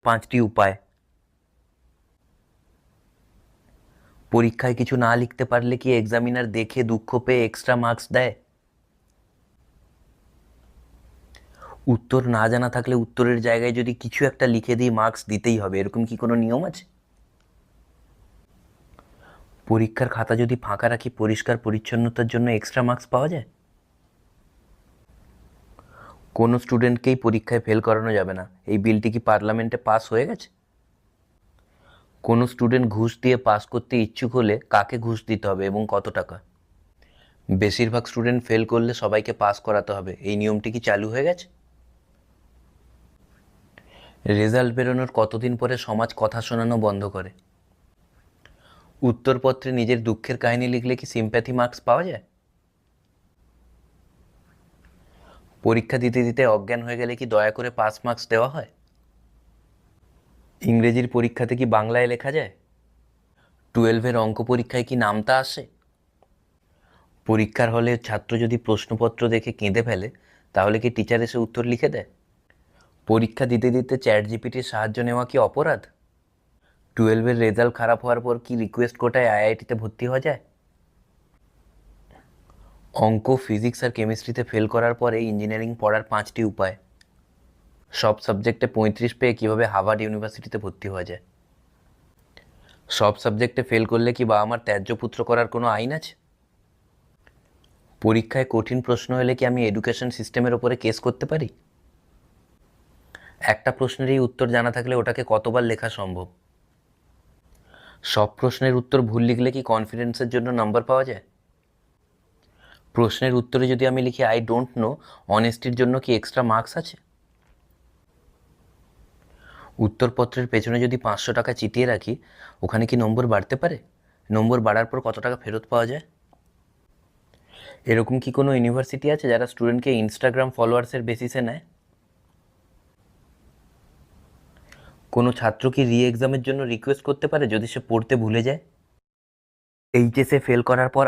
5টি উপায়। পরীক্ষায় কিছু না লিখতে পারলে কি এক্সামিনার দেখে দুঃখ পেয়ে এক্সট্রা মার্কস দেয়? উত্তর না জানা থাকলে উত্তরের জায়গায় যদি কিছু একটা লিখে দিয়ে মার্কস দিতেই হবে, এরকম কি কোনো নিয়ম আছে? পরীক্ষার খাতা যদি ফাঁকা রাখি পরিষ্কার পরিচ্ছন্নতার জন্য এক্সট্রা মার্কস পাওয়া যায়? কোনো স্টুডেন্টকেই পরীক্ষায় ফেল করানো যাবে না, এই বিলটি কি পার্লামেন্টে পাস হয়ে গেছে? কোনো স্টুডেন্ট ঘুষ দিয়ে পাস করতে ইচ্ছুক হলে কাকে ঘুষ দিতে হবে এবং কত টাকা? বেশিরভাগ স্টুডেন্ট ফেল করলে সবাইকে পাস করাতে হবে, এই নিয়মটি কি চালু হয়ে গেছে? রেজাল্ট বেরোনোর কতদিন পরে সমাজ কথা শোনানো বন্ধ করে? উত্তরপত্রে নিজের দুঃখের কাহিনী লিখলে কি সিম্প্যাথি মার্কস পাওয়া যায়? পরীক্ষা দিতে দিতে অজ্ঞান হয়ে গেলে কি দয়া করে পাস মার্কস দেওয়া হয়? ইংরেজির পরীক্ষাতে কি বাংলায় লেখা যায়? 12-এর অঙ্ক পরীক্ষায় কি নামতা আসে? পরীক্ষার হলে ছাত্র যদি প্রশ্নপত্র দেখে কেঁদে ফেলে তাহলে কি টিচার এসে উত্তর লিখে দেয়? পরীক্ষা দিতে দিতে চ্যাট জিপিটির সাহায্য নেওয়া কি অপরাধ? 12-এর রেজাল্ট খারাপ হওয়ার পর কি রিকোয়েস্ট কোটায় আইআইটিতে ভর্তি হওয়া যায়? অঙ্ক, ফিজিক্স আর কেমিস্ট্রিতে ফেল করার পরে ইঞ্জিনিয়ারিং পড়ার 5টি উপায়। সব সাবজেক্টে 35 পেয়ে কিভাবে হার্ভার্ড ইউনিভার্সিটিতে ভর্তি হওয়া যায়? সব সাবজেক্টে ফেল করলে কি বাবা মার ত্যায্য পুত্র করার কোনো আইন আছে? পরীক্ষায় কঠিন প্রশ্ন হলে কি আমি এডুকেশন সিস্টেমের ওপরে কেস করতে পারি? একটা প্রশ্নেরই উত্তর জানা থাকলে ওটাকে কতবার লেখা সম্ভব? সব প্রশ্নের উত্তর ভুল লিখলে কি কনফিডেন্সের জন্য নাম্বার পাওয়া যায়? প্রশ্নের উত্তরে যদি আমি লিখি আই ডোন্ট নো, অনেস্টির জন্য কি এক্সট্রা মার্কস আছে? উত্তরপত্রের পেছনে যদি 500 টাকা চিটিয়ে রাখি ওখানে কি নম্বর বাড়তে পারে? নম্বর বাড়ার পর কত টাকা ফেরত পাওয়া যায়? এরকম কি কোনো ইউনিভার্সিটি আছে যারা স্টুডেন্টকে ইনস্টাগ্রাম ফলোয়ার্সের বেসিসে নেয়? কোনো ছাত্র কি রি এক্সামের জন্য রিকোয়েস্ট করতে পারে যদি সে পড়তে ভুলে যায়? এইচএসে ফেল করার পর